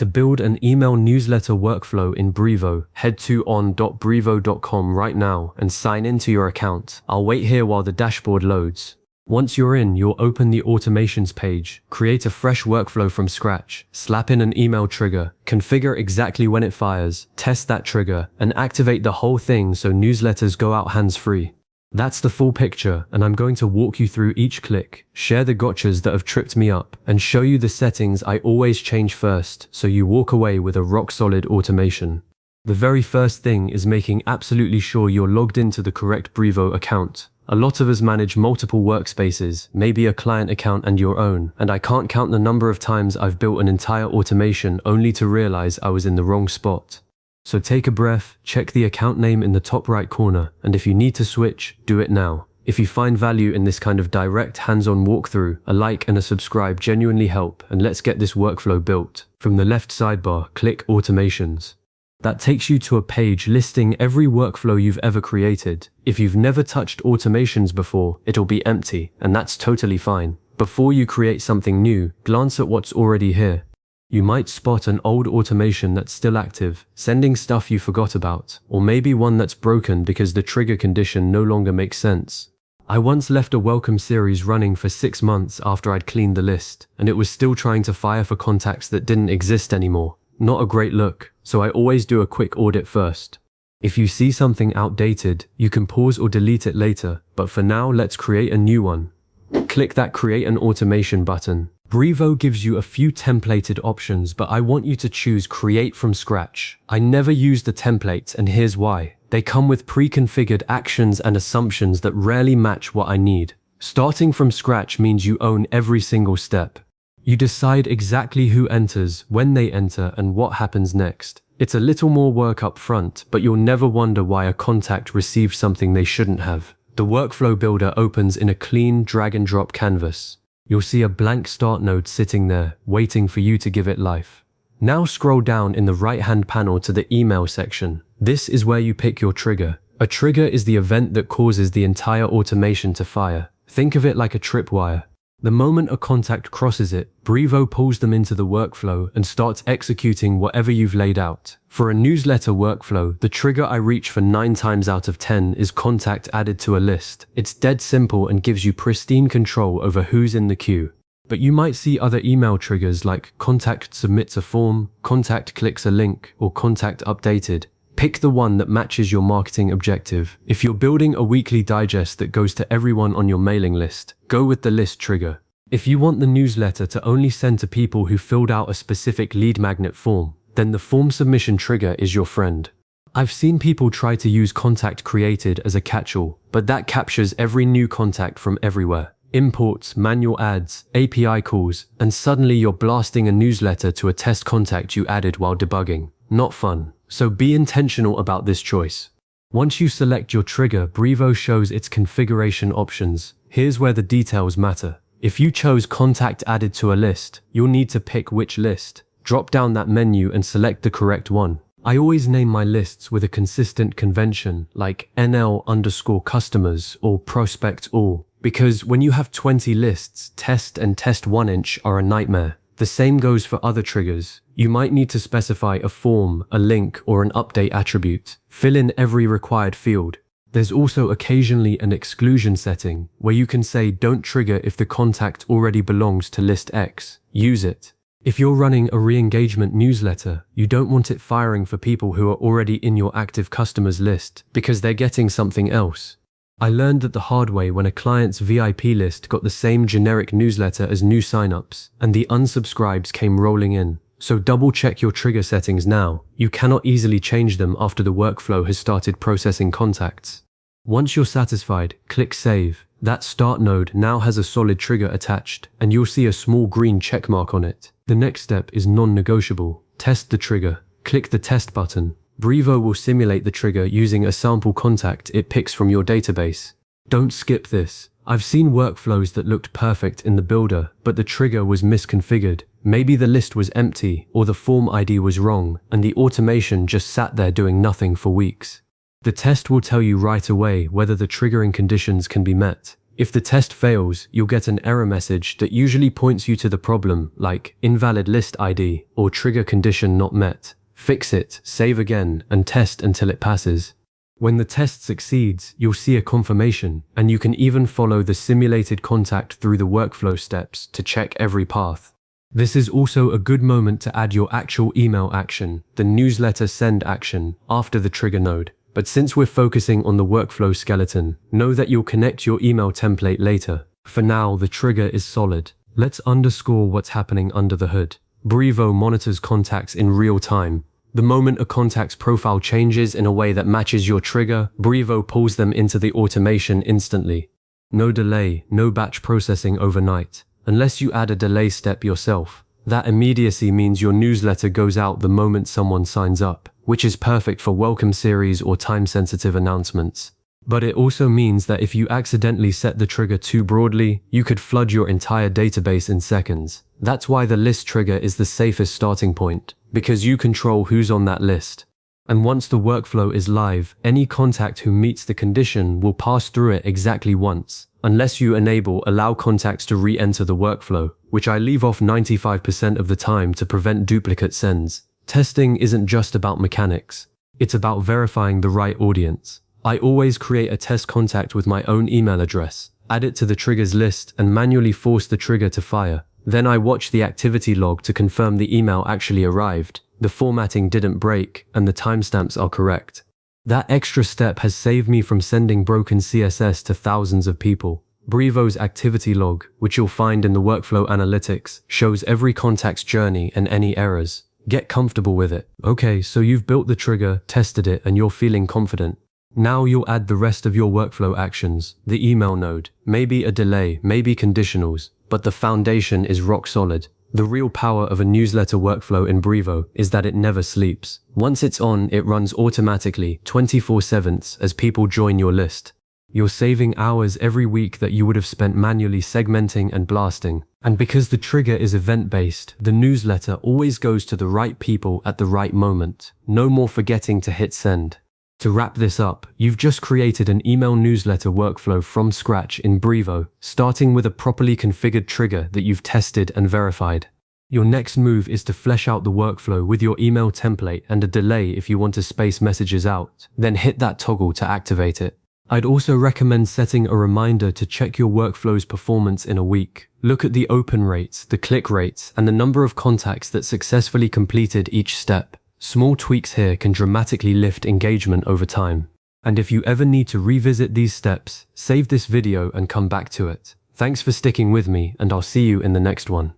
To build an email newsletter workflow in Brevo, head to on.brevo.com right now and sign into your account. I'll wait here while the dashboard loads. Once you're in, you'll open the automations page, create a fresh workflow from scratch, slap in an email trigger, configure exactly when it fires, test that trigger, and activate the whole thing so newsletters go out hands-free. That's the full picture, and I'm going to walk you through each click, share the gotchas that have tripped me up, and show you the settings I always change first so you walk away with a rock-solid automation. The very first thing is making absolutely sure you're logged into the correct Brevo account. A lot of us manage multiple workspaces, maybe a client account and your own, and I can't count the number of times I've built an entire automation only to realize I was in the wrong spot. So take a breath, check the account name in the top right corner, and if you need to switch, do it now. If you find value in this kind of direct hands-on walkthrough, a like and a subscribe genuinely help, and let's get this workflow built. From the left sidebar, click Automations. That takes you to a page listing every workflow you've ever created. If you've never touched automations before, it'll be empty, and that's totally fine. Before you create something new, glance at what's already here. You might spot an old automation that's still active, sending stuff you forgot about, or maybe one that's broken because the trigger condition no longer makes sense. I once left a welcome series running for 6 months after I'd cleaned the list, and it was still trying to fire for contacts that didn't exist anymore. Not a great look, so I always do a quick audit first. If you see something outdated, you can pause or delete it later, but for now let's create a new one. Click that Create an Automation button. Brevo gives you a few templated options, but I want you to choose Create from Scratch. I never use the templates, and here's why. They come with pre-configured actions and assumptions that rarely match what I need. Starting from scratch means you own every single step. You decide exactly who enters, when they enter, and what happens next. It's a little more work up front, but you'll never wonder why a contact received something they shouldn't have. The workflow builder opens in a clean drag-and-drop canvas. You'll see a blank start node sitting there, waiting for you to give it life. Now scroll down in the right-hand panel to the email section. This is where you pick your trigger. A trigger is the event that causes the entire automation to fire. Think of it like a tripwire. The moment a contact crosses it, Brevo pulls them into the workflow and starts executing whatever you've laid out. For a newsletter workflow, the trigger I reach for 9 times out of 10 is contact added to a list. It's dead simple and gives you pristine control over who's in the queue. But you might see other email triggers like contact submits a form, contact clicks a link, or contact updated. Pick the one that matches your marketing objective. If you're building a weekly digest that goes to everyone on your mailing list, go with the list trigger. If you want the newsletter to only send to people who filled out a specific lead magnet form, then the form submission trigger is your friend. I've seen people try to use contact created as a catch-all, but that captures every new contact from everywhere. Imports, manual adds, API calls, and suddenly you're blasting a newsletter to a test contact you added while debugging. Not fun. So be intentional about this choice. Once you select your trigger, Brevo shows its configuration options. Here's where the details matter. If you chose contact added to a list, you'll need to pick which list. Drop down that menu and select the correct one. I always name my lists with a consistent convention like NL_customers or prospect all, because when you have 20 lists, test and test 1-inch are a nightmare. The same goes for other triggers. You might need to specify a form, a link, or an update attribute. Fill in every required field. There's also occasionally an exclusion setting where you can say don't trigger if the contact already belongs to list X. Use it. If you're running a re-engagement newsletter, you don't want it firing for people who are already in your active customers list because they're getting something else. I learned that the hard way when a client's VIP list got the same generic newsletter as new signups, and the unsubscribes came rolling in. So double check your trigger settings now. You cannot easily change them after the workflow has started processing contacts. Once you're satisfied, click Save. That start node now has a solid trigger attached, and you'll see a small green check mark on it. The next step is non-negotiable. Test the trigger. Click the Test button. Brevo will simulate the trigger using a sample contact it picks from your database. Don't skip this. I've seen workflows that looked perfect in the builder, but the trigger was misconfigured. Maybe the list was empty, or the form ID was wrong, and the automation just sat there doing nothing for weeks. The test will tell you right away whether the triggering conditions can be met. If the test fails, you'll get an error message that usually points you to the problem, like invalid list ID or trigger condition not met. Fix it, save again, and test until it passes. When the test succeeds, you'll see a confirmation, and you can even follow the simulated contact through the workflow steps to check every path. This is also a good moment to add your actual email action, the newsletter send action, after the trigger node. But since we're focusing on the workflow skeleton, know that you'll connect your email template later. For now, the trigger is solid. Let's underscore what's happening under the hood. Brevo monitors contacts in real time. The moment a contact's profile changes in a way that matches your trigger, Brevo pulls them into the automation instantly. No delay, no batch processing overnight, unless you add a delay step yourself. That immediacy means your newsletter goes out the moment someone signs up, which is perfect for welcome series or time-sensitive announcements. But it also means that if you accidentally set the trigger too broadly, you could flood your entire database in seconds. That's why the list trigger is the safest starting point, because you control who's on that list. And once the workflow is live, any contact who meets the condition will pass through it exactly once, unless you enable allow contacts to re-enter the workflow, which I leave off 95% of the time to prevent duplicate sends. Testing isn't just about mechanics. It's about verifying the right audience. I always create a test contact with my own email address, add it to the triggers list, and manually force the trigger to fire. Then I watch the activity log to confirm the email actually arrived, the formatting didn't break, and the timestamps are correct. That extra step has saved me from sending broken CSS to thousands of people. Brevo's activity log, which you'll find in the workflow analytics, shows every contact's journey and any errors. Get comfortable with it. Okay, so you've built the trigger, tested it, and you're feeling confident. Now you'll add the rest of your workflow actions, the email node, maybe a delay, maybe conditionals, but the foundation is rock solid. The real power of a newsletter workflow in Brevo is that it never sleeps. Once it's on, it runs automatically, 24/7 as people join your list. You're saving hours every week that you would have spent manually segmenting and blasting. And because the trigger is event-based, the newsletter always goes to the right people at the right moment. No more forgetting to hit send. To wrap this up, you've just created an email newsletter workflow from scratch in Brevo, starting with a properly configured trigger that you've tested and verified. Your next move is to flesh out the workflow with your email template and a delay if you want to space messages out. Then hit that toggle to activate it. I'd also recommend setting a reminder to check your workflow's performance in a week. Look at the open rates, the click rates, and the number of contacts that successfully completed each step. Small tweaks here can dramatically lift engagement over time. And if you ever need to revisit these steps, save this video and come back to it. Thanks for sticking with me, and I'll see you in the next one.